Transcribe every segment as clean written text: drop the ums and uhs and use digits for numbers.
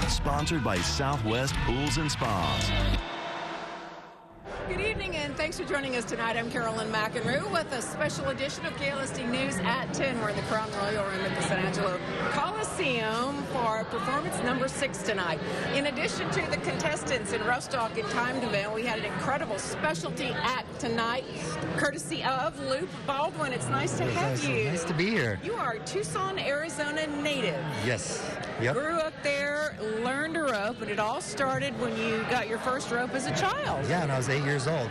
Sponsored by Southwest Pools and Spas. Good evening, and thanks for joining us tonight. I'm Carolyn McEnroe with a special edition of KLST News at 10. We're in the Crown Royal Room at the San Angelo Coliseum for performance number 6 tonight. In addition to the contestants in Rustock and Timeville, we had an incredible specialty act tonight, courtesy of Loop Rawlins. It's nice to have you. Nice to be here. You are a Tucson, Arizona native. Yes. Yep. Grew up there, learned to rope, and it all started when you got your first rope as a child. Yeah, when I was 8 years old.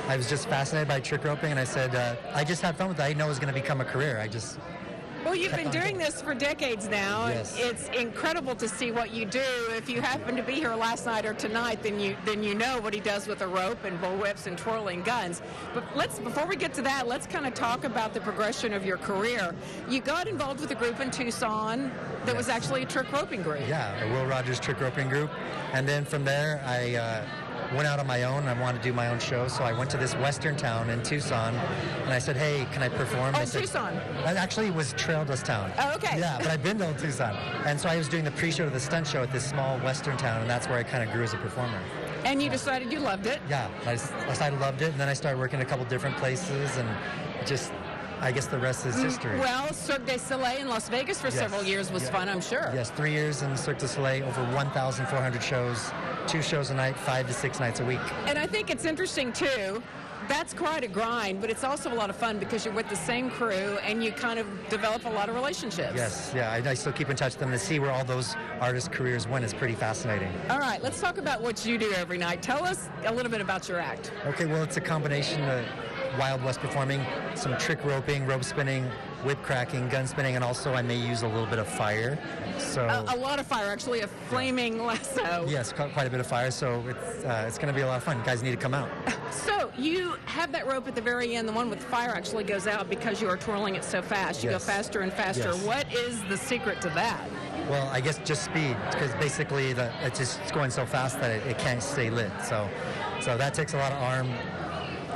I was just fascinated by trick roping, and I said, I just had fun with it. I didn't know it was going to become a career. Well, you've been doing this for decades now. Yes. It's incredible to see what you do. If you happen to be here last night or tonight, then you know what he does with a rope and bull whips and twirling guns. But before we get to that, let's kind of talk about the progression of your career. You got involved with a group in Tucson that was actually a trick roping group. Yeah, a Will Rogers trick roping group. And then from there, I went out on my own. I wanted to do my own show, so I went to this western town in Tucson, and I said, hey, can I perform? Oh, Tucson. That actually was Traildust Town. Oh, okay. Yeah, but I've been to Tucson. And so I was doing the pre-show to the stunt show at this small western town, and that's where I kind of grew as a performer. And you decided you loved it? Yeah, I decided I loved it, and then I started working a couple different places, and just, I guess the rest is history. Well, Cirque du Soleil in Las Vegas for several years was fun, I'm sure. Yes, 3 years in Cirque du Soleil, over 1,400 shows, 2 shows a night, 5 to 6 nights a week. And I think it's interesting, too. That's quite a grind, but it's also a lot of fun because you're with the same crew and you kind of develop a lot of relationships. Yes, yeah, I still keep in touch with them. To see where all those artists' careers went is pretty fascinating. All right, let's talk about what you do every night. Tell us a little bit about your act. Okay, well, it's a combination of Wild West performing, some trick roping, rope spinning, whip cracking, gun spinning, and also I may use a little bit of fire. So a lot of fire, actually, a flaming lasso. Yes, quite a bit of fire, so it's going to be a lot of fun. You guys need to come out. So you have that rope at the very end. The one with fire actually goes out because you are twirling it so fast. You go faster and faster. Yes. What is the secret to that? Well, I guess just speed, because basically it's going so fast that it can't stay lit. So that takes a lot of arm.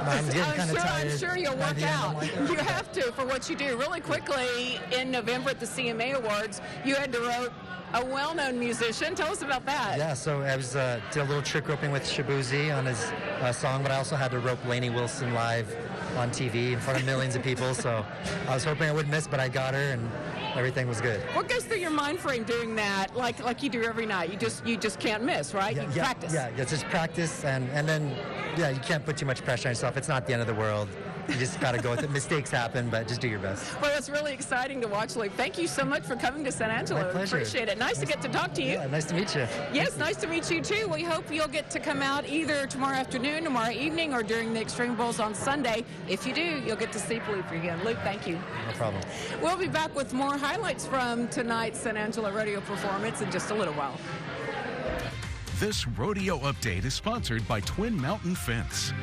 I'm getting kind of tired. I'm sure you'll work out. You have to for what you do. Really quickly, in November at the CMA Awards, you had to rope a well-known musician. Tell us about that. Yeah, so I was did a little trick roping with Shabuzi on his song, but I also had to rope Lainey Wilson live on TV in front of millions of people. So I was hoping I wouldn't miss, but I got her, and everything was good. What goes through your mind frame doing that, like you do every night? You just can't miss, right? You practice. Yeah, just practice, and then you can't put too much pressure on yourself. It's not the end of the world. You just got to go with it. Mistakes happen, but just do your best. Well, it's really exciting to watch, Luke. Thank you so much for coming to San Angelo. My pleasure. Appreciate it. Nice to get to talk to you. Yeah, nice to meet you. Yes, nice to meet you, too. We hope you'll get to come out either tomorrow afternoon, tomorrow evening, or during the Extreme Bowls on Sunday. If you do, you'll get to see Luke again. Luke, thank you. No problem. We'll be back with more highlights from tonight's San Angelo Rodeo performance in just a little while. This rodeo update is sponsored by Twin Mountain Fence.